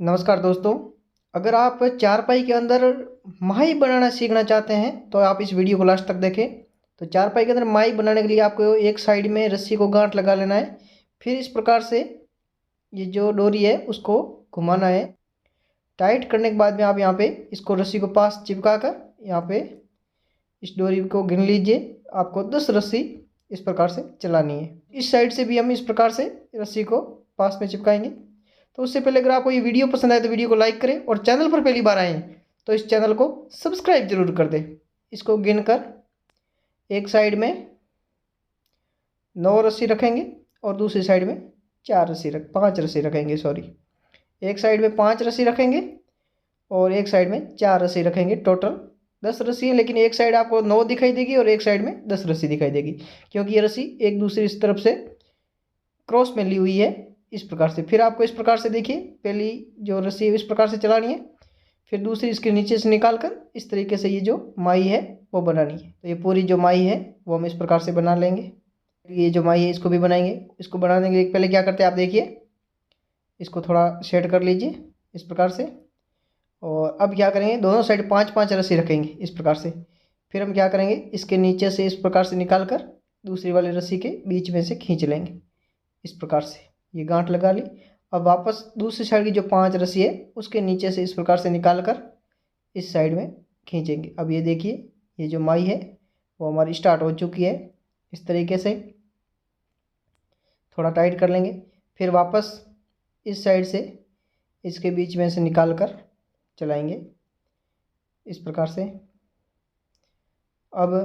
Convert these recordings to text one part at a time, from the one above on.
नमस्कार दोस्तों। अगर आप चारपाई के अंदर माही बनाना सीखना चाहते हैं तो आप इस वीडियो को लास्ट तक देखें। तो चारपाई के अंदर माही बनाने के लिए आपको एक साइड में रस्सी को गांठ लगा लेना है। फिर इस प्रकार से ये जो डोरी है उसको घुमाना है। टाइट करने के बाद में आप यहाँ पे इसको रस्सी को पास चिपका कर यहाँ पे इस डोरी को गिन लीजिए। आपको 10 रस्सी इस प्रकार से चलानी है। इस साइड से भी हम इस प्रकार से रस्सी को पास में चिपकाएंगे। तो उससे पहले अगर आपको ये वीडियो पसंद आए तो वीडियो को लाइक करें और चैनल पर पहली बार आए तो इस चैनल को सब्सक्राइब जरूर कर दें। इसको गिन कर एक साइड में 9 रस्सी रखेंगे और दूसरी साइड में 5 रस्सी रखेंगे। एक साइड में 5 रस्सी रखेंगे और एक साइड में 4 रस्सी रखेंगे। टोटल 10 रस्सी है, लेकिन एक साइड आपको 9 दिखाई देगी और एक साइड में 10 रस्सी दिखाई देगी, क्योंकि ये रस्सी एक दूसरी इस तरफ से क्रॉस में ली हुई है इस प्रकार से। फिर आपको इस प्रकार से देखिए, पहली जो रस्सी है इस प्रकार से चलानी है, फिर दूसरी इसके नीचे से निकाल कर इस तरीके से ये जो माही है वो बनानी है। तो ये पूरी जो माही है वो हम इस प्रकार से बना लेंगे। ये जो माही है इसको भी बनाएंगे। इसको बनाने के लिए पहले क्या करते हैं आप देखिए, इसको थोड़ा सेट कर लीजिए इस प्रकार से। और अब क्या करेंगे, दोनों साइड 5-5 रस्सी रखेंगे इस प्रकार से। फिर हम क्या करेंगे, इसके नीचे से इस प्रकार से निकाल कर दूसरी वाली रस्सी के बीच में से खींच लेंगे इस प्रकार से। ये गांठ लगा ली। अब वापस दूसरी साइड की जो 5 रस्सी है उसके नीचे से इस प्रकार से निकाल कर इस साइड में खींचेंगे। अब ये देखिए, ये जो माही है वो हमारी स्टार्ट हो चुकी है। इस तरीके से थोड़ा टाइट कर लेंगे। फिर वापस इस साइड से इसके बीच में से निकाल कर चलाएंगे इस प्रकार से। अब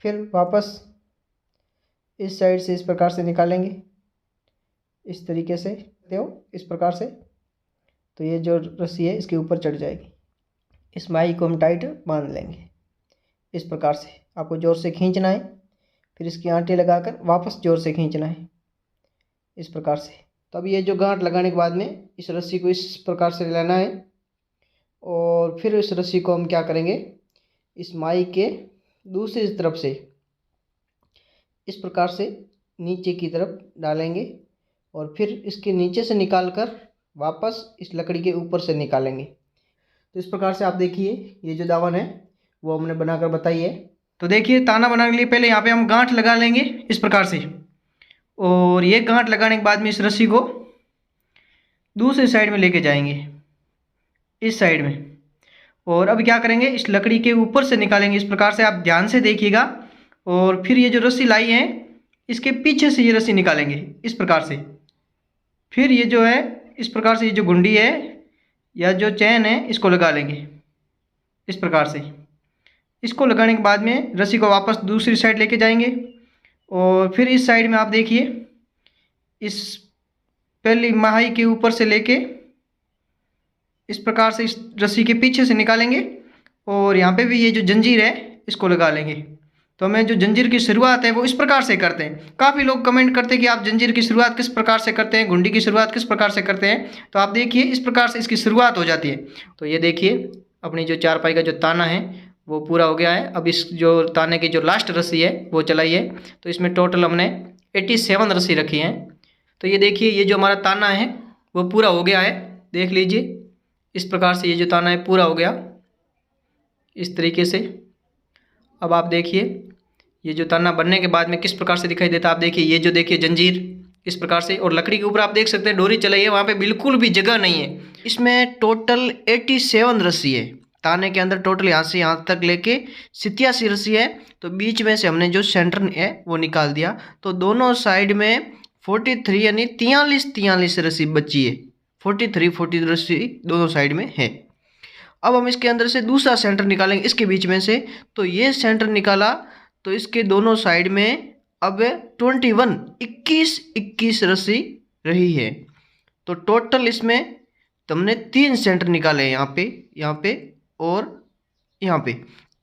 फिर वापस इस साइड से इस प्रकार से निकालेंगे इस तरीके से, इस प्रकार से। तो ये जो रस्सी है इसके ऊपर चढ़ जाएगी। इस माही को हम टाइट बांध लेंगे इस प्रकार से। आपको ज़ोर से खींचना है, फिर इसकी आंटें लगाकर वापस ज़ोर से खींचना है इस प्रकार से। तो अब ये जो गांठ लगाने के बाद में इस रस्सी को इस प्रकार से लेना है और फिर इस रस्सी को हम क्या करेंगे, इस माही के दूसरी तरफ से इस प्रकार से नीचे की तरफ डालेंगे और फिर इसके नीचे से निकाल कर वापस इस लकड़ी के ऊपर से निकालेंगे। तो इस प्रकार से आप देखिए, ये जो दामन है वो हमने बनाकर बताई है। तो देखिए, ताना बनाने के लिए पहले यहाँ पे हम गांठ लगा लेंगे इस प्रकार से, और ये गांठ लगाने के बाद में इस रस्सी को दूसरी साइड में लेके जाएंगे इस साइड में। और अब क्या करेंगे, इस लकड़ी के ऊपर से निकालेंगे इस प्रकार से। आप ध्यान से देखिएगा। और फिर ये जो रस्सी लाई है इसके पीछे से ये रस्सी निकालेंगे इस प्रकार से। फिर ये जो है इस प्रकार से, ये जो गुंडी है या जो चैन है इसको लगा लेंगे इस प्रकार से। इसको लगाने के बाद में रस्सी को वापस दूसरी साइड लेके जाएंगे और फिर इस साइड में आप देखिए, इस पहली माही के ऊपर से लेके इस प्रकार से इस रस्सी के पीछे से निकालेंगे और यहाँ पे भी ये जो जंजीर है इसको लगा लेंगे। तो हमें जो जंजीर की शुरुआत है वो इस प्रकार से करते हैं। काफ़ी लोग कमेंट करते हैं कि आप जंजीर की शुरुआत किस प्रकार से करते हैं, गुंडी की शुरुआत किस प्रकार से करते हैं। तो आप देखिए, इस प्रकार से इसकी शुरुआत हो जाती है। तो ये देखिए, अपनी जो चारपाई का जो ताना है वो पूरा हो गया है। अब इस जो ताने की जो लास्ट रस्सी है वो चलाई है। तो इसमें टोटल हमने 87 रस्सी रखी है। तो ये देखिए, ये जो हमारा ताना है वो पूरा हो गया है। देख लीजिए, इस प्रकार से ये जो ताना है पूरा हो गया इस तरीके से। अब आप देखिए, ये जो ताना बनने के बाद में किस प्रकार से दिखाई देता है। आप देखिए, ये जो देखिए जंजीर इस प्रकार से, और लकड़ी के ऊपर आप देख सकते हैं डोरी चलाई है, वहाँ पे बिल्कुल भी जगह नहीं है। इसमें टोटल 87 रस्सी है ताने के अंदर। टोटल यहाँ से यहाँ तक लेके 87 रस्सी है। तो बीच में से हमने जो सेंटर है वो निकाल दिया। तो दोनों साइड में 43 यानी 43 रस्सी बची है। 43 रस्सी दोनों साइड में है। अब हम इसके अंदर से दूसरा सेंटर निकालेंगे इसके बीच में से। तो ये सेंटर निकाला तो इसके दोनों साइड में अब 21 रस्सी रही है। तो टोटल इसमें तुमने 3 सेंटर निकाले हैं, यहाँ पे और यहाँ पे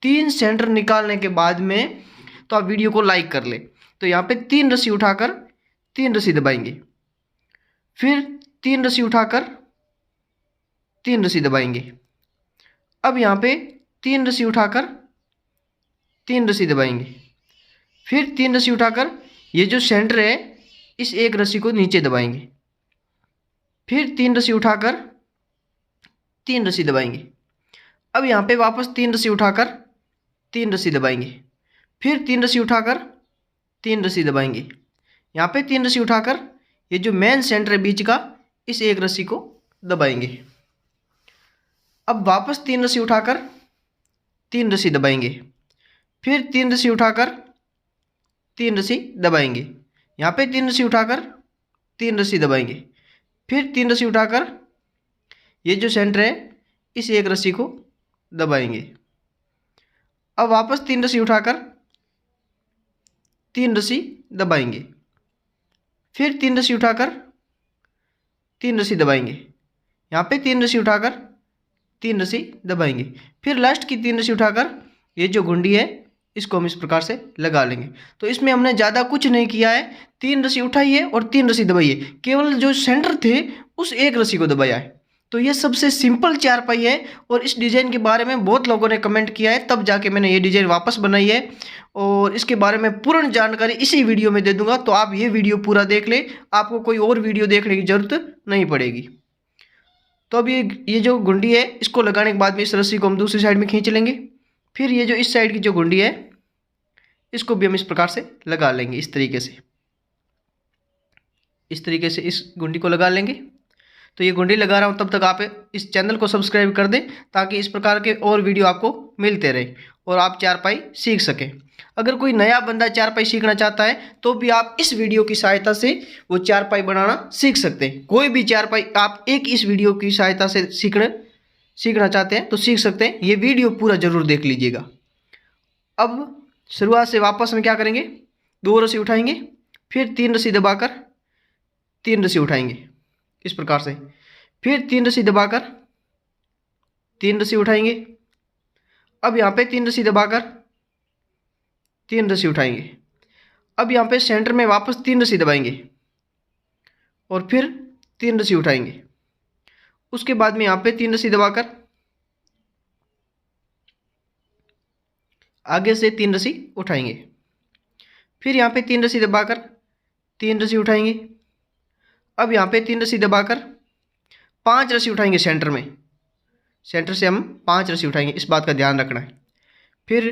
3 सेंटर निकालने के बाद में। तो आप वीडियो को लाइक कर ले। तो यहाँ पे 3 रस्सी उठाकर 3 रस्सी दबाएंगे, फिर 3 रस्सी उठाकर 3 रस्सी दबाएंगे। अब यहाँ पे 3 रस्सी उठाकर 3 रस्सी दबाएंगे, फिर 3 रस्सी उठाकर ये जो सेंटर है इस एक रस्सी को नीचे दबाएंगे, फिर 3 रस्सी उठाकर 3 रस्सी दबाएंगे। अब यहाँ पे वापस 3 रस्सी उठाकर 3 रस्सी दबाएंगे, फिर 3 रस्सी उठाकर 3 रस्सी दबाएंगे। यहाँ पे 3 रस्सी उठाकर ये जो मेन सेंटर है बीच का, इस एक रस्सी को दबाएंगे। अब वापस 3 रस्सी उठाकर 3 रस्सी दबाएंगे, फिर 3 रस्सी उठाकर 3 रस्सी दबाएंगे। यहाँ पे 3 रस्सी उठाकर 3 रस्सी दबाएंगे, फिर 3 रस्सी उठाकर ये जो सेंटर है इस एक रस्सी को दबाएंगे। अब वापस 3 रस्सी उठाकर 3 रस्सी दबाएंगे, फिर 3 रस्सी उठाकर 3 रस्सी दबाएंगे। यहाँ पे 3 रस्सी उठाकर 3 रस्सी दबाएंगे, फिर लास्ट की 3 रस्सी उठाकर ये जो घुंडी है इसको हम इस प्रकार से लगा लेंगे। तो इसमें हमने ज़्यादा कुछ नहीं किया है, 3 रस्सी उठाई है और 3 रस्सी दबाई है, केवल जो सेंटर थे उस एक रस्सी को दबाया है। तो ये सबसे सिंपल चारपाई है और इस डिज़ाइन के बारे में बहुत लोगों ने कमेंट किया है, तब जाके मैंने ये डिज़ाइन वापस बनाई है और इसके बारे में पूर्ण जानकारी इसी वीडियो में दे दूंगा। तो आप ये वीडियो पूरा देख लें, आपको कोई और वीडियो देखने की ज़रूरत नहीं पड़ेगी। तो अब ये जो गुंडी है इसको लगाने के बाद में इस रस्सी को हम दूसरी साइड में खींच लेंगे, फिर ये जो इस साइड की जो गुंडी है इसको भी हम इस प्रकार से लगा लेंगे। इस तरीके से इस गुंडी को लगा लेंगे। तो ये गुंडी लगा रहा हूँ, तब तक आप इस चैनल को सब्सक्राइब कर दें ताकि इस प्रकार के और वीडियो आपको मिलते रहे और आप चारपाई सीख सकें। अगर कोई नया बंदा चारपाई सीखना चाहता है तो भी आप इस वीडियो की सहायता से वो चारपाई बनाना सीख सकते हैं। कोई भी चारपाई आप एक इस वीडियो की सहायता से सीखना चाहते हैं तो सीख सकते हैं। ये वीडियो पूरा ज़रूर देख लीजिएगा। अब शुरुआत से वापस हम क्या करेंगे, 2 रस्सी उठाएंगे, फिर 3 रस्सी दबाकर 3 रस्सी उठाएंगे इस प्रकार से, फिर 3 रस्सी दबाकर 3 रस्सी उठाएंगे। अब यहाँ पे 3 रस्सी दबाकर 3 रस्सी उठाएंगे। अब यहाँ पे सेंटर में वापस 3 रस्सी दबाएंगे और फिर 3 रस्सी उठाएंगे। उसके बाद में यहाँ पे 3 रस्सी दबाकर आगे से 3 रस्सी उठाएंगे, फिर यहाँ पे 3 रस्सी दबाकर 3 रस्सी उठाएंगे। अब यहाँ पे 3 रस्सी दबाकर 5 रस्सी उठाएंगे सेंटर में, सेंटर से हम 5 रस्सी उठाएंगे, इस बात का ध्यान रखना है। फिर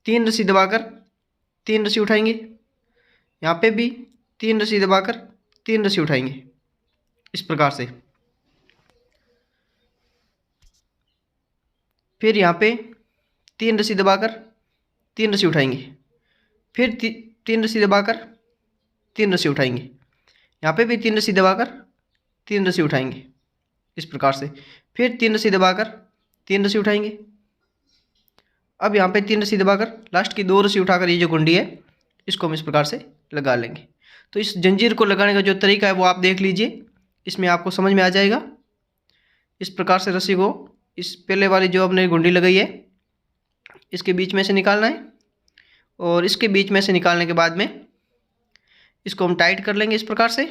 3 रस्सी दबाकर 3 रस्सी उठाएंगे, यहाँ पे भी 3 रस्सी दबाकर 3 रस्सी उठाएंगे इस प्रकार से। फिर यहाँ पे 3 रस्सी दबाकर 3 रस्सी उठाएंगे, फिर 3 रस्सी दबाकर 3 रस्सी उठाएंगे, यहाँ पे भी 3 रस्सी दबाकर 3 रस्सी उठाएंगे इस प्रकार से। फिर 3 रस्सी दबाकर 3 रस्सी उठाएंगे। अब यहाँ पे 3 रस्सी दबाकर लास्ट की 2 रस्सी उठाकर ये जो गुंडी है इसको हम इस प्रकार से लगा लेंगे। तो इस जंजीर को लगाने का जो तरीका है वो आप देख लीजिए, इसमें आपको समझ में आ जाएगा। इस प्रकार से रस्सी को इस पहले वाली जो हमने गुंडी लगाई है इसके बीच में से निकालना है और इसके बीच में से निकालने के बाद में इसको हम टाइट कर लेंगे इस प्रकार से,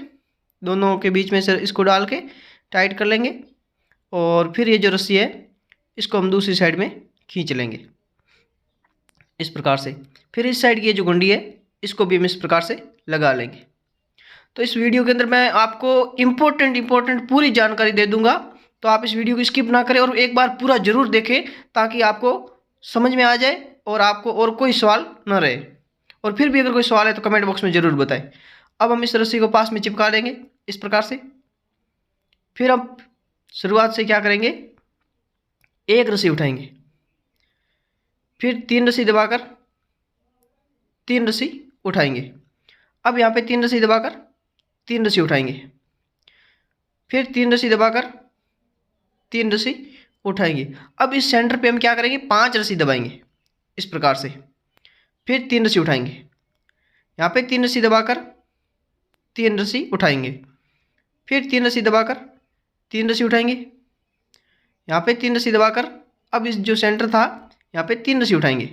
दोनों के बीच में से इसको डाल के टाइट कर लेंगे और फिर ये जो रस्सी है इसको हम दूसरी साइड में खींच लेंगे इस प्रकार से। फिर इस साइड की ये जो गुंडी है इसको भी हम इस प्रकार से लगा लेंगे। तो इस वीडियो के अंदर मैं आपको इम्पोर्टेंट पूरी जानकारी दे दूंगा, तो आप इस वीडियो को स्किप ना करें और एक बार पूरा ज़रूर देखें ताकि आपको समझ में आ जाए और आपको और कोई सवाल न रहे। और फिर भी अगर कोई सवाल है तो कमेंट बॉक्स में ज़रूर बताएं। अब हम इस रस्सी को पास में चिपका लेंगे इस प्रकार से। फिर अब शुरुआत से क्या करेंगे, एक रस्सी उठाएंगे, फिर 3 रस्सी दबाकर 3 रस्सी उठाएंगे। अब यहाँ पे 3 रस्सी दबाकर 3 रस्सी उठाएंगे, फिर 3 रस्सी दबाकर 3 रस्सी उठाएंगे। अब इस सेंटर पे हम क्या करेंगे, 5 रस्सी दबाएंगे इस प्रकार से, फिर 3 रस्सी उठाएंगे। यहाँ पे 3 रस्सी दबाकर 3 रस्सी उठाएंगे, फिर 3 रस्सी दबाकर 3 रस्सी उठाएंगे। यहाँ पे 3 रस्सी दबाकर अब इस जो सेंटर था यहाँ पे 3 रस्सी उठाएंगे,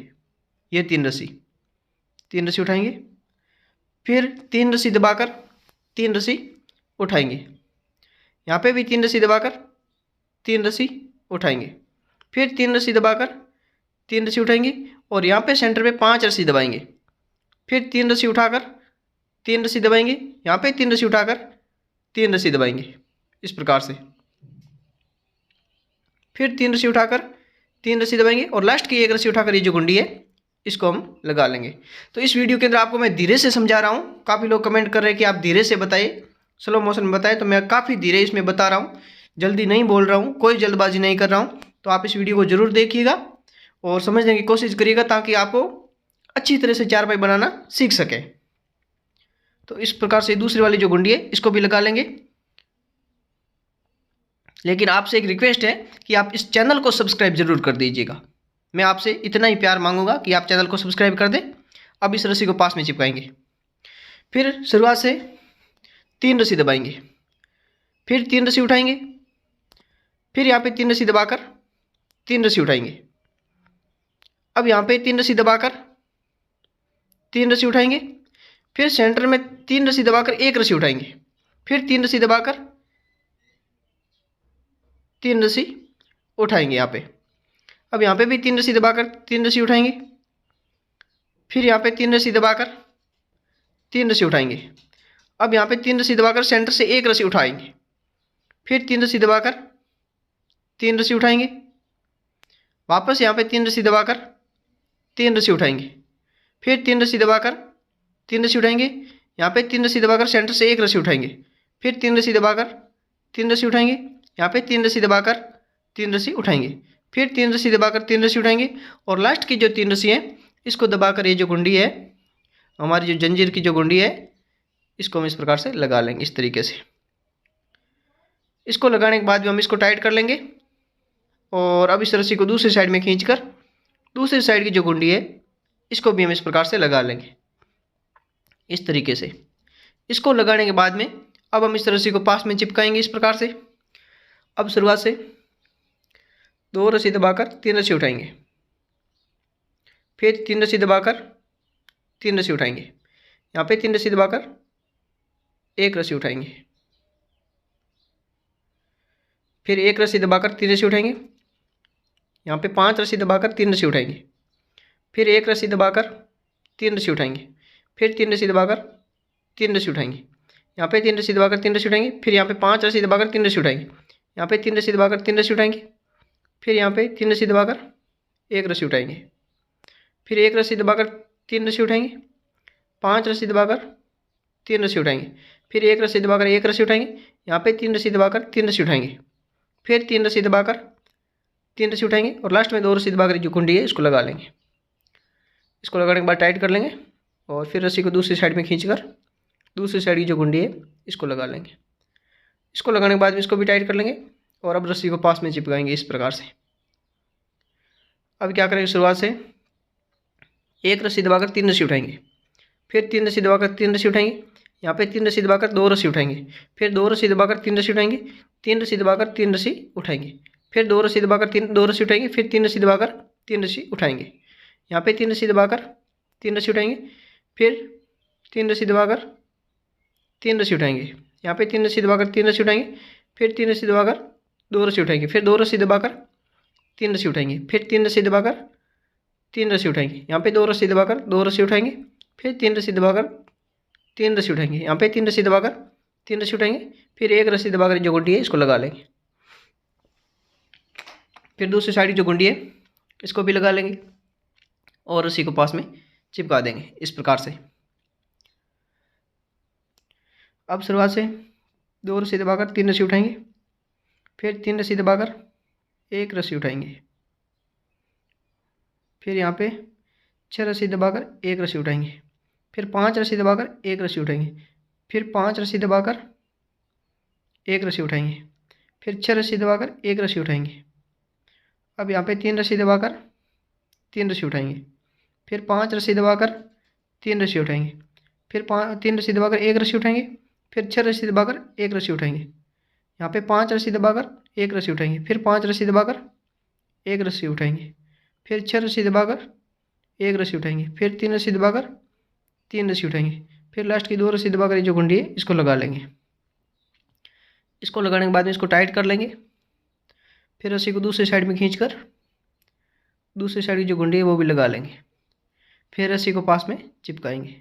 ये 3 रस्सी उठाएंगे, फिर 3 रस्सी दबाकर 3 रस्सी उठाएंगे। यहाँ पे भी 3 रस्सी दबाकर 3 रस्सी उठाएंगे, फिर 3 रस्सी दबाकर 3 रस्सी उठाएंगे और यहाँ पे सेंटर पे 5 रस्सी दबाएंगे, फिर 3 रस्सी उठाकर 3 रस्सी दबाएंगे, यहाँ पे 3 रस्सी उठाकर 3 रस्सी दबाएंगे इस प्रकार से। फिर 3 रस्सी उठाकर 3 रस्सी दबाएंगे और लास्ट की 1 रस्सी उठाकर ये जो गुंडी है इसको हम लगा लेंगे। तो इस वीडियो के अंदर आपको मैं धीरे से समझा रहा हूँ। काफ़ी लोग कमेंट कर रहे हैं कि आप धीरे से बताइए, स्लो मोशन में बताएं, तो मैं काफ़ी धीरे इसमें बता रहा हूँ, जल्दी नहीं बोल रहा हूँ, कोई जल्दबाजी नहीं कर रहा हूँ। तो आप इस वीडियो को ज़रूर देखिएगा और समझने की कोशिश करिएगा ताकि आपको अच्छी तरह से चारपाई बनाना सीख सकें। तो इस प्रकार से दूसरी वाली जो गुंडी है इसको भी लगा लेंगे। लेकिन आपसे एक रिक्वेस्ट है कि आप इस चैनल को सब्सक्राइब जरूर कर दीजिएगा। मैं आपसे इतना ही प्यार मांगूंगा कि आप चैनल को सब्सक्राइब कर दें। अब इस रस्सी को पास में चिपकाएंगे, फिर शुरुआत से 3 रस्सी दबाएंगे, फिर 3 रस्सी उठाएंगे, फिर यहाँ पे 3 रस्सी दबाकर 3 रस्सी उठाएंगे। अब यहाँ पे 3 रस्सी दबाकर 3 रस्सी उठाएंगे, फिर सेंटर में 3 रस्सी दबाकर 1 रस्सी उठाएंगे, फिर 3 रस्सी दबाकर 3 रस्सी उठाएंगे यहाँ पे। अब यहाँ पे भी 3 रस्सी दबाकर 3 रस्सी उठाएंगे, फिर यहाँ पे 3 रस्सी दबाकर 3 रस्सी उठाएंगे। अब यहाँ पे 3 रस्सी दबाकर सेंटर से 1 रस्सी उठाएंगे, फिर 3 रस्सी दबाकर 3 रस्सी उठाएंगे, वापस यहाँ पे 3 रस्सी दबाकर 3 रस्सी उठाएंगे, फिर 3 रस्सी दबाकर 3 रस्सी उठाएंगे, यहाँ पे 3 रस्सी दबाकर सेंटर से 1 रस्सी उठाएंगे, फिर 3 रस्सी दबाकर 3 रस्सी उठाएंगे, यहाँ पे 3 रस्सी दबाकर 3 रस्सी उठाएंगे, फिर 3 रस्सी दबाकर 3 रस्सी उठाएंगे और लास्ट की जो 3 रस्सी है इसको दबाकर ये जो गुंडी है हमारी जो जंजीर की जो गुंडी है इसको हम इस प्रकार से लगा लेंगे इस तरीके से। इसको लगाने के बाद भी हम इसको टाइट कर लेंगे और अब इस रस्सी को दूसरी साइड में खींचकर दूसरी साइड की जो गुंडी है इसको भी हम इस प्रकार से लगा लेंगे इस तरीके से। इसको लगाने के बाद में अब हम इस रस्सी को पास में चिपकाएंगे इस प्रकार से। अब शुरुआत से 2 रस्सी दबाकर 3 रस्सी उठाएंगे, फिर 3 रस्सी दबाकर 3 रस्सी उठाएंगे, यहाँ पे 3 रस्सी दबाकर 1 रस्सी उठाएंगे, फिर 1 रस्सी दबाकर 3 रस्सी उठाएंगे, यहाँ पे 5 रस्सी दबाकर 3 रस्सी उठाएंगे, फिर 1 रस्सी दबाकर 3 रस्सी उठाएंगे, फिर 3 रस्सी दबाकर 3 रस्सी उठाएंगे, यहाँ पे 3 रस्सी दबाकर 3 रस्सी उठाएंगे, फिर यहाँ पे 5 रस्सी दबाकर 3 रस्सी उठाएंगे, यहाँ पे 3 रस्सी दबाकर 3 रस्सी उठाएंगे, फिर यहाँ पे 3 रस्सी दबाकर 1 रस्सी उठाएंगे, फिर 1 रस्सी दबाकर 3 रस्सी उठाएंगे, 5 रस्सी दबाकर 3 रस्सी उठाएंगे, फिर 1 रस्सी दबाकर 1 रस्सी उठाएंगे, यहाँ पे 3 रस्सी दबाकर 3 रस्सी उठाएंगे, फिर 3 रस्सी दबाकर 3 रस्सी उठाएंगे और लास्ट में 2 रस्सी दबाकर जो कुंडी है इसको लगा लेंगे। इसको लगाने के बाद टाइट कर लेंगे और फिर रस्सी को दूसरी साइड में खींचकर दूसरी साइड की जो गुंडी है इसको लगा लेंगे। इसको लगाने के बाद में इसको भी टाइट कर लेंगे और अब रस्सी को पास में चिपकाएंगे इस प्रकार से। अब क्या करेंगे, शुरुआत से 1 रस्सी दबाकर 3 रस्सी उठाएंगे, फिर 3 रस्सी दबाकर 3 रस्सी उठाएंगे, यहाँ पे 3 रस्सी दबाकर 2 रस्सी उठाएंगे, फिर 2 रस्सी दबाकर 3 रस्सी उठाएंगे, 3 रस्सी दबाकर 3 रस्सी उठाएंगे, फिर 2 रस्सी दबाकर 2 रस्सी उठाएंगे, फिर 3 रस्सी दबाकर 3 रस्सी उठाएंगे, यहाँ पे 3 रस्सी दबाकर 3 रस्सी उठाएंगे, फिर 3 रस्सी दबाकर 3 रस्सी उठाएंगे, यहाँ पे 3 रस्सी दबाकर 3 रस्सी उठाएंगे, फिर 3 रस्सी दबाकर 2 रस्सी उठाएंगे, फिर 2 रस्सी दबाकर 3 रस्सी उठाएंगे, फिर 3 रस्सी दबाकर 3 रस्सी उठाएंगे, यहाँ पे 2 रस्सी दबाकर 2 रस्सी उठाएंगे, फिर 3 रस्सी दबाकर 3 रस्सी उठाएंगे, यहाँ पे 3 रस्सी दबाकर 3 रस्सी उठाएंगे, फिर 1 रस्सी दबाकर जो गुंडी है इसको लगा लेंगे। फिर दूसरी साइड की जो गुंडी है इसको भी लगा लेंगे और रस्सी को पास में चिपका देंगे इस प्रकार से। अब शुरुआत से 2 रस्सी दबाकर 3 रस्सी उठाएंगे, फिर 3 रस्सी दबाकर 1 रस्सी उठाएंगे, फिर यहाँ पे 6 रस्सी दबाकर 1 रस्सी उठाएंगे, फिर 5 रस्सी दबाकर 1 रस्सी उठाएंगे, फिर 5 रस्सी दबाकर 1 रस्सी उठाएंगे, फिर 6 रस्सी दबाकर 1 रस्सी उठाएंगे। अब यहाँ पे 3 रस्सी दबाकर 3 रस्सी उठाएंगे, फिर 5 रस्सी दबाकर 3 रस्सी उठाएंगे, फिर 3 रस्सी दबाकर 1 रस्सी उठाएंगे, फिर 6 रस्सी दबाकर 1 रस्सी उठाएंगे, यहाँ पे 5 रस्सी दबाकर 1 रस्सी उठाएंगे, फिर 5 रस्सी दबाकर 1 रस्सी उठाएंगे, फिर 6 रस्सी दबाकर 1 रस्सी उठाएंगे, फिर 3 रस्सी दबाकर 3 रस्सी उठाएंगे, फिर लास्ट की 2 रस्सी दबाकर जो गुंडी है इसको लगा लेंगे। इसको लगाने के बाद में इसको टाइट कर लेंगे, फिर रस्सी को दूसरी साइड में खींचकर दूसरी साइड की जो गुंडी है वो भी लगा लेंगे, फिर रस्सी को पास में चिपकाएंगे,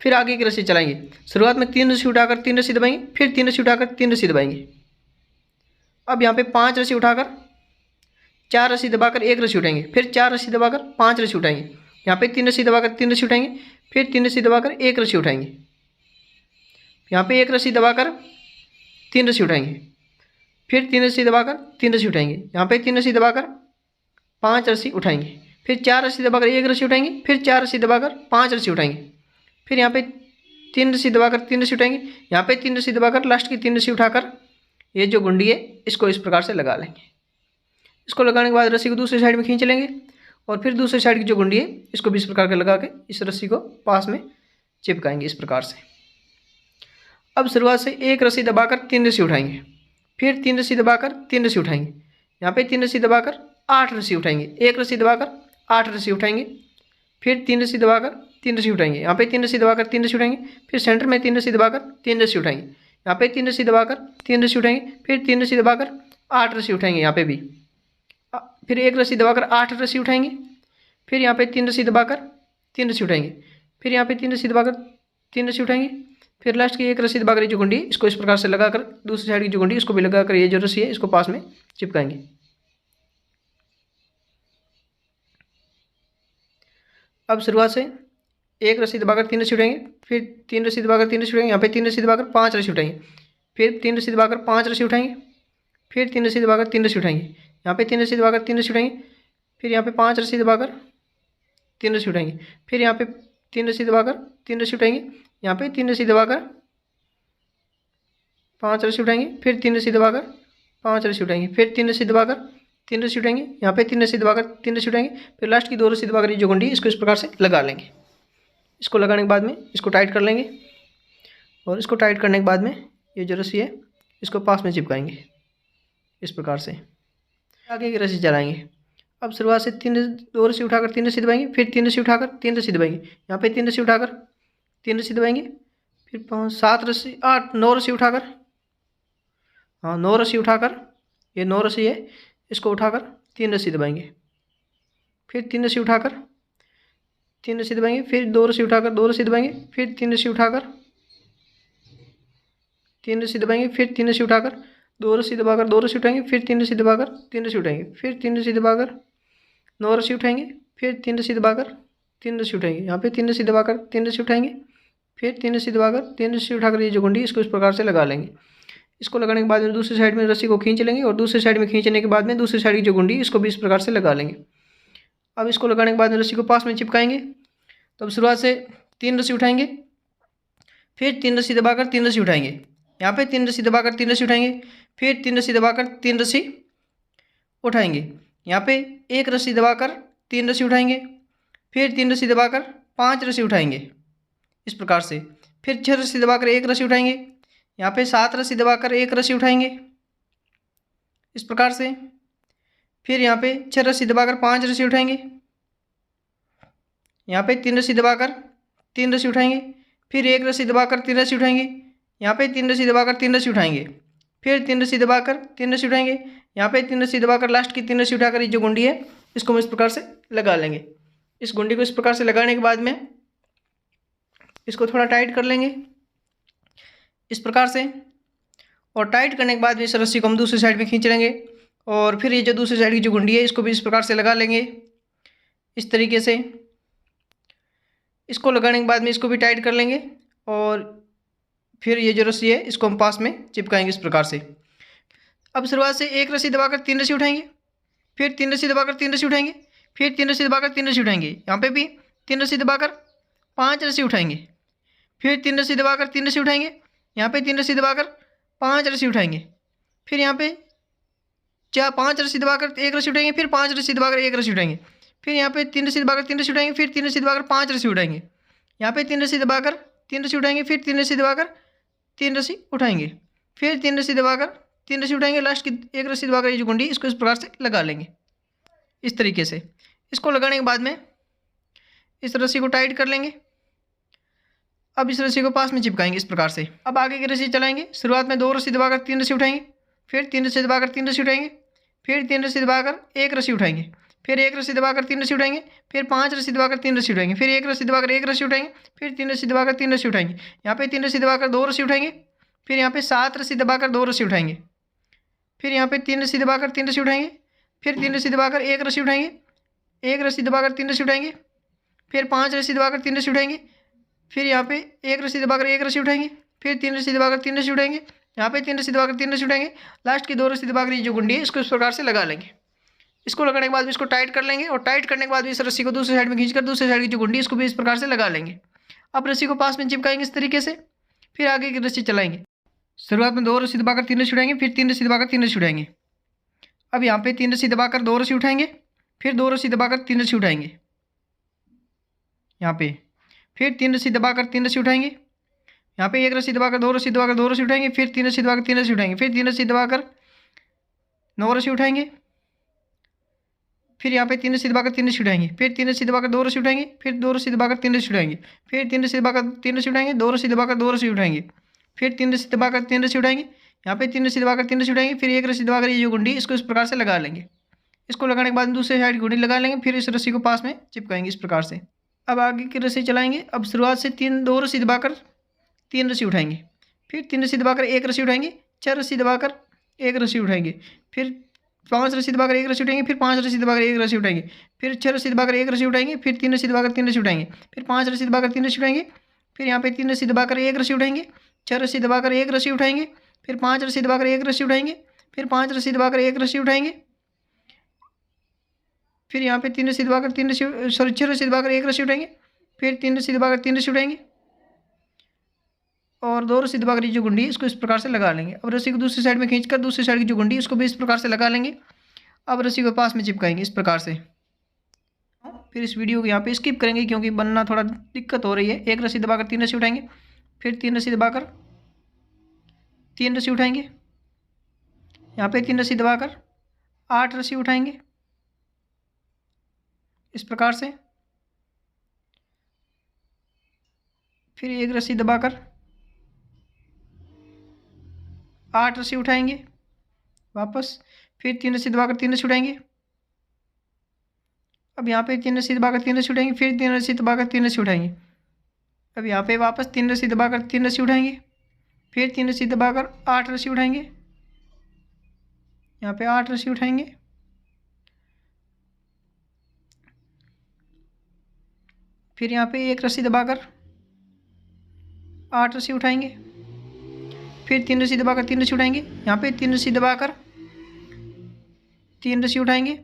फिर आगे की रस्सी चलाएंगे। शुरुआत में 3 रस्सी उठाकर 3 रस्सी दबाएंगे, फिर 3 रस्सी उठाकर 3 रस्सी दबाएंगे, अब यहाँ पे 5 रस्सी उठाकर 4 रस्सी दबाकर 1 रस्सी उठाएंगे, फिर 4 रस्सी दबाकर 5 रस्सी उठाएंगे, यहाँ पे 3 रस्सी दबाकर 3 रस्सी उठाएंगे, फिर 3 रस्सी दबाकर 1 रस्सी उठाएंगे, यहाँ पे 1 रस्सी दबाकर 3 रस्सी उठाएंगे, फिर 3 रस्सी दबाकर 3 रस्सी उठाएंगे, यहाँ पे 3 रस्सी दबाकर 5 रस्सी उठाएंगे, फिर 4 रस्सी दबाकर 1 रस्सी उठाएंगे, फिर 4 रस्सी दबाकर 5 रस्सी उठाएंगे, फिर यहाँ पे 3 रस्सी दबाकर 3 रस्सी उठाएंगे, यहाँ पे 3 रस्सी दबाकर लास्ट की 3 रस्सी उठाकर ये जो गुंडी है इसको इस प्रकार से लगा लेंगे। इसको लगाने के बाद रस्सी को दूसरी साइड में खींच लेंगे और फिर दूसरी साइड की जो गुंडी है इसको भी इस प्रकार के लगा के इस रस्सी को पास में चिपकाएंगे इस प्रकार से। अब शुरुआत से 1 रस्सी दबाकर 3 रस्सी उठाएंगे, फिर 3 रस्सी दबाकर 3 रस्सी उठाएंगे, यहाँ पे 3 रस्सी दबाकर 8 रस्सी उठाएंगे, 1 रस्सी दबाकर 8 रस्सी उठाएंगे, फिर 3 रस्सी दबाकर 3 रस्सी उठाएंगे, यहाँ पे 3 रस्सी दबाकर 3 रस्सी उठाएंगे, फिर सेंटर में 3 रस्सी दबाकर 3 रस्सी उठाएंगे, यहाँ पे 3 रस्सी दबाकर 3 रस्सी उठाएंगे, फिर 3 रस्सी दबाकर 8 रस्सी उठाएंगे, यहाँ पे भी फिर 1 रस्सी दबाकर 8 रस्सी उठाएंगे, फिर यहाँ पे 3 रस्सी दबाकर 3 रस्सी उठाएंगे, फिर यहाँ पे 3 रस्सी दबाकर 3 रस्सी उठाएंगे, फिर लास्ट की 1 रस्सी दबाकर ये जो गुंडी इसको इस प्रकार से लगाकर दूसरी साइड की जो गुंडी इसको भी लगाकर ये जो रस्सी है इसको पास में चिपकाएंगे। अब शुरुआत से 1 रस्सी दबाकर 3 रस्सी उठाएंगे, फिर 3 रस्सी दबाकर 3 रस्सी उठाएंगे, यहाँ पे 3 रस्सी दबाकर 5 रस्सी उठाएंगे, फिर 3 रस्सी दबाकर 5 रस्सी उठाएंगे, फिर 3 रस्सी दबाकर 3 रस्सी उठाएंगे, यहाँ पे 3 रस्सी दबाकर 3 रस्सी उठाएंगे, फिर यहाँ पे 5 रस्सी दबाकर 3 रस्सी उठाएंगे, फिर यहाँ पे 3 रस्सी दबाकर 3 रस्सी उठाएंगे, यहाँ पे 3 रस्सी दबाकर 5 रस्सी उठाएंगे, फिर 3 रस्सी दबाकर 5 रस्सी उठाएंगे, फिर 3 रस्सी दबाकर 3 रस्सी उठाएंगे, यहाँ पे 3 रस्सी दबाकर 3 रस्सी उठाएंगे, फिर लास्ट की 2 रस्सी दबाकर ये जो गुंडी इसको इस प्रकार से लगा लेंगे। इसको लगाने के बाद में इसको टाइट कर लेंगे और इसको टाइट करने के बाद में ये जो रस्सी है इसको पास में चिपकाएंगे इस प्रकार से। आगे की रस्सी चलाएंगे। अब शुरुआत से 2 रस्सी उठाकर 3 रस्सी दबाएंगे, फिर 3 रस्सी उठाकर 3 रस्सी दबाएंगे, यहाँ पे 3 रस्सी उठाकर 3 रस्सी दबाएंगे, फिर 5 7 रस्सी 8 9 रस्सी उठाकर 9 रस्सी उठाकर ये 9 रस्सी है इसको उठाकर 3 रस्सी दबाएंगे, फिर 3 रस्सी उठाकर 3 रस्सी दबाएंगे, फिर 2 रस्सी उठाकर 2 रस्सी दबाएंगे, फिर 3 रस्सी उठाकर 3 रस्सी दबाएंगे, फिर 3 रस्सी उठाकर 2 रस्सी दबाकर 2 रस्सी उठाएंगे, फिर 3 रस्सी दबाकर 3 रस्सी उठाएंगे, फिर 3 रस्सी दबाकर 9 रस्सी उठाएंगे, फिर 3 रस्सी दबाकर 3 रस्सी उठाएंगे, यहाँ पे 3 रस्सी दबाकर 3 रस्सी उठाएंगे, फिर 3 रस्सी दबाकर 3 रस्सी उठाकर ये जो गुंडी इसको इस प्रकार से लगा लेंगे। इसको लगाने के बाद में दूसरी साइड में रस्सी को खींच लेंगे और दूसरी साइड में खींचने के बाद में दूसरी साइड की जो गुंडी इसको भी इस प्रकार से लगा लेंगे। अब इसको लगाने के बाद में रस्सी को पास में चिपकाएंगे। तो अब शुरुआत से 3 रस्सी उठाएंगे, फिर 3 रस्सी दबाकर 3 रस्सी उठाएंगे, यहाँ पे 3 रस्सी दबाकर 3 रस्सी उठाएंगे, फिर 3 रस्सी दबाकर 3 रस्सी उठाएंगे, यहाँ पे 1 रस्सी दबाकर 3 रस्सी उठाएंगे, फिर 3 रस्सी दबाकर 5 रस्सी उठाएंगे इस प्रकार से, फिर 6 रस्सी दबाकर 1 रस्सी उठाएंगे, यहाँ पे 7 रस्सी दबाकर 1 रस्सी उठाएंगे इस प्रकार से, फिर यहाँ पे 6 रस्सी दबाकर 5 रस्सी उठाएंगे, यहाँ पे 3 रस्सी दबाकर 3 रस्सी उठाएंगे, फिर 1 रस्सी दबाकर 3 रस्सी उठाएंगे, यहाँ पे 3 रस्सी दबाकर 3 रस्सी उठाएंगे, फिर 3 रस्सी दबाकर 3 रस्सी उठाएंगे, यहाँ पे 3 रस्सी दबाकर लास्ट की 3 रस्सी उठाकर ये जो गुंडी है इसको हम इस प्रकार से लगा लेंगे। इस गुंडी को इस प्रकार से लगाने के बाद में इसको थोड़ा टाइट कर लेंगे इस प्रकार से, और टाइट करने के बाद में इस रस्सी को हम दूसरी साइड में खींच लेंगे और फिर ये जो दूसरी साइड की जो गुंडी है इसको भी इस प्रकार से लगा लेंगे इस तरीके से। इसको लगाने के बाद में इसको भी टाइट कर लेंगे और फिर ये जो रस्सी है इसको हम पास में चिपकाएंगे इस प्रकार से। अब शुरुआत से 1 रस्सी दबाकर 3 रस्सी उठाएंगे, फिर 3 रस्सी दबाकर 3 रस्सी उठाएंगे, फिर 3 रस्सी दबाकर 3 रस्सी उठाएंगे, यहाँ पे भी 3 रस्सी दबाकर 5 रस्सी उठाएंगे, फिर 3 रस्सी दबाकर 3 रस्सी उठाएंगे, यहाँ पे 3 रस्सी दबाकर 5 रस्सी उठाएंगे, फिर यहाँ पे 5 रस्सी दबाकर 1 रस्सी उठाएंगे, फिर 5 रस्सी दबाकर 1 रस्सी उठाएंगे, फिर यहाँ पे 3 रस्सी दबाकर 3 रस्सी उठाएंगे, फिर 3 रस्सी दबाकर 5 रस्सी उठाएंगे, यहाँ पे 3 रस्सी दबाकर 3 रस्सी उठाएंगे, फिर 3 रस्सी दबाकर 3 रस्सी उठाएंगे, फिर 3 रस्सी दबाकर 3 रस्सी उठाएंगे, लास्ट की 1 रस्सी दबाकर ये जो गुंडी इसको इस प्रकार से लगा लेंगे इस तरीके से। इसको लगाने के बाद में इस रस्सी को टाइट कर लेंगे। अब इस रस्सी को पास में चिपकाएंगे इस प्रकार से। अब आगे की रस्सी चलाएंगे। शुरुआत में 2 रस्सी दबाकर 3 रस्सी उठाएंगे, फिर 3 रस्सी दबाकर 3 रस्सी उठाएंगे, फिर 3 रस्सी दबाकर 1 रस्सी उठाएंगे, फिर 1 रस्सी दबाकर 3 रस्सी उठाएंगे, फिर 5 रस्सी दबाकर 3 रस्सी उठाएंगे, फिर 1 रस्सी दबाकर 1 रस्सी उठाएंगे, फिर 3 रस्सी दबाकर 3 रस्सी उठाएंगे, यहाँ पे 3 रस्सी दबाकर 2 रस्सी उठाएंगे, फिर यहाँ पे 7 रस्सी दबाकर 2 रस्सी उठाएंगे, फिर यहाँ पे 3 रस्सी दबाकर 3 रस्सी उठाएंगे, फिर 3 रस्सी दबाकर 1 रस्सी उठाएंगे, 1 रस्सी दबाकर 3 रस्सी उठाएंगे, फिर 5 रस्सी दबाकर 3 रस्सी उठाएंगे, फिर यहाँ पे 1 रस्सी दबाकर 1 रस्सी उठाएंगे, फिर 3 रस्सी दबाकर 3 रस्सी उठाएंगे, यहाँ पे 3 रस्सी दबाकर 3 रस्सी उठाएंगे, लास्ट की 2 रस्सी दबाकर ये जो गुंडी है इसको इस प्रकार से लगा लेंगे। इसको लगाने के बाद भी इसको टाइट कर लेंगे और टाइट करने के बाद भी इस रस्सी को दूसरी साइड में खींचकर दूसरी साइड की जो गुंडी इसको भी इस प्रकार से लगा लेंगे। अब रस्सी को पास में चिपकाएंगे इस तरीके से, फिर आगे की रस्सी चलाएंगे। शुरुआत में 2 रस्सी दबाकर 3 रस्सी उठाएंगे, फिर 3 रस्सी दबाकर 3 रस्सी उठाएंगे। अब यहाँ पे 3 रस्सी दबाकर 2 रस्सी उठाएंगे, फिर 2 रस्सी दबाकर 3 रस्सी उठाएंगे, यहाँ पे फिर 3 रस्सी दबाकर 3 रस्सी उठाएंगे, यहाँ पे 1 रस्सी दबाकर 2 रस्सी दबाकर 2 रस्सी उठाएंगे, फिर 3 रस्सी दबाकर 3 रस्सी उठाएंगे, फिर 3 रस्सी दबाकर 9 रस्सी उठाएंगे, फिर यहाँ पे 3 रस्सी दबाकर 3 रस्सी उठाएंगे, फिर 3 रस्सी दबाकर 2 रस्सी उठाएंगे, फिर 2 रस्सी दबाकर 3 रस्सी उठाएंगे, फिर 3 रस्सी दबाकर 3 रस्सी उठाएंगे, 2 रस्सी दबाकर 2 रस्सी उठाएंगे, फिर 3 रस्सी दबाकर 3 रस्सी उठाएंगे, यहाँ पे 3 रस्सी दबाकर 3 रस्सी उठाएंगे, फिर 1 रस्सी दबाकर ये जो गुंडी इसको इस प्रकार से लगा लेंगे। इसको लगाने के बाद दूसरे साइड गुंडी लगा लेंगे, फिर इस रस्सी को पास में चिपकाएंगे इस प्रकार से। अब आगे की रस्सी चलाएंगे। अब शुरुआत से 2 रस्सी दबाकर 3 रस्सी उठाएंगे, फिर 3 रस्सी दबाकर 1 रस्सी उठाएंगे, 4 रस्सी दबाकर 1 रस्सी उठाएंगे, फिर 5 रस्सी दबाकर 1 रस्सी उठाएंगे, फिर 5 रस्सी दबाकर 1 रस्सी उठाएंगे, फिर 6 रस्सी दबाकर 1 रस्सी उठाएंगे, फिर 3 रस्सी दबाकर 3 रस्सी उठाएंगे, फिर 5 रस्सी दबाकर 3 रस्सी उठाएंगे, फिर यहाँ पे 3 रस्सी दबाकर 1 रस्सी उठाएंगे, 6 रस्सी दबाकर 1 रस्सी उठाएंगे, फिर 5 रस्सी दबाकर 1 रस्सी उठाएंगे, फिर 5 रस्सी दबाकर 1 रस्सी उठाएंगे, फिर यहाँ पे 3 रस्सी दबाकर 3 रस्सी 6 रस्सी दबाकर 1 रस्सी उठाएंगे, फिर 3 रस्सी दबाकर 3 रस्सी उठाएंगे और 2 रस्सी दबाकर ये जो गुंडी है इसको इस प्रकार से लगा लेंगे। अब रस्सी को दूसरी साइड में खींचकर दूसरी साइड की जो गुंडी इसको भी इस प्रकार से लगा लेंगे। अब रस्सी को पास में चिपकाएंगे इस प्रकार से। फिर इस वीडियो को यहाँ पे स्किप करेंगे क्योंकि बनना थोड़ा दिक्कत हो रही है। 1 रस्सी दबाकर 3 रस्सी उठाएंगे, फिर 3 रस्सी दबाकर 3 रस्सी उठाएंगे, यहाँ पे 3 रस्सी दबाकर 8 रस्सी उठाएंगे इस प्रकार से। फिर 1 रस्सी दबाकर 8 रस्सी उठाएंगे वापस, फिर 3 रस्सी दबाकर 3 रस्सी उठाएंगे। अब यहाँ पे 3 रस्सी दबाकर 3 रस्सी उठाएंगे, फिर 3 रस्सी दबाकर 3 रस्सी उठाएंगे। अब यहाँ पे वापस 3 रस्सी दबाकर 3 रस्सी उठाएंगे, फिर 3 रस्सी दबाकर 8 रस्सी उठाएंगे, यहाँ पे 8 रस्सी उठाएंगे, फिर यहाँ पे 1 रस्सी दबाकर 8 रस्सी उठाएंगे, फिर 3 रस्सी दबाकर 3 रस्सी उठाएंगे, यहाँ पे 3 रस्सी दबाकर 3 रस्सी उठाएंगे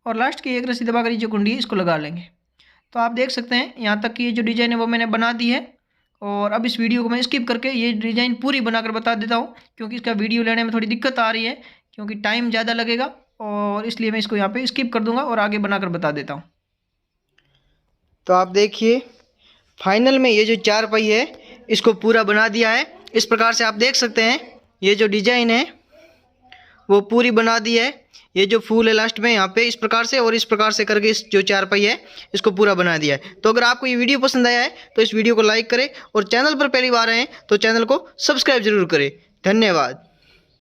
और लास्ट की 1 रस्सी दबाकर ये जो गुंडी है इसको लगा लेंगे। तो आप देख सकते हैं यहाँ तक की ये जो डिज़ाइन है वो मैंने बना दी है। और अब इस वीडियो को मैं स्किप करके ये डिज़ाइन पूरी बनाकर बता देता हूँ क्योंकि इसका वीडियो लेने में थोड़ी दिक्कत आ रही है क्योंकि टाइम ज़्यादा लगेगा और इसलिए मैं इसको यहाँ पे स्किप कर दूँगा और आगे बनाकर बता देता हूँ। तो आप देखिए फाइनल में ये जो 4 पहिए है इसको पूरा बना दिया है। इस प्रकार से आप देख सकते हैं ये जो डिज़ाइन है वो पूरी बना दी है। ये जो फूल है लास्ट में यहाँ पे इस प्रकार से और इस प्रकार से करके इस जो 4 पहिए है इसको पूरा बना दिया है। तो अगर आपको ये वीडियो पसंद आया है तो इस वीडियो को लाइक करें और चैनल पर पहली बार आए हैं तो चैनल को सब्सक्राइब जरूर करें। धन्यवाद।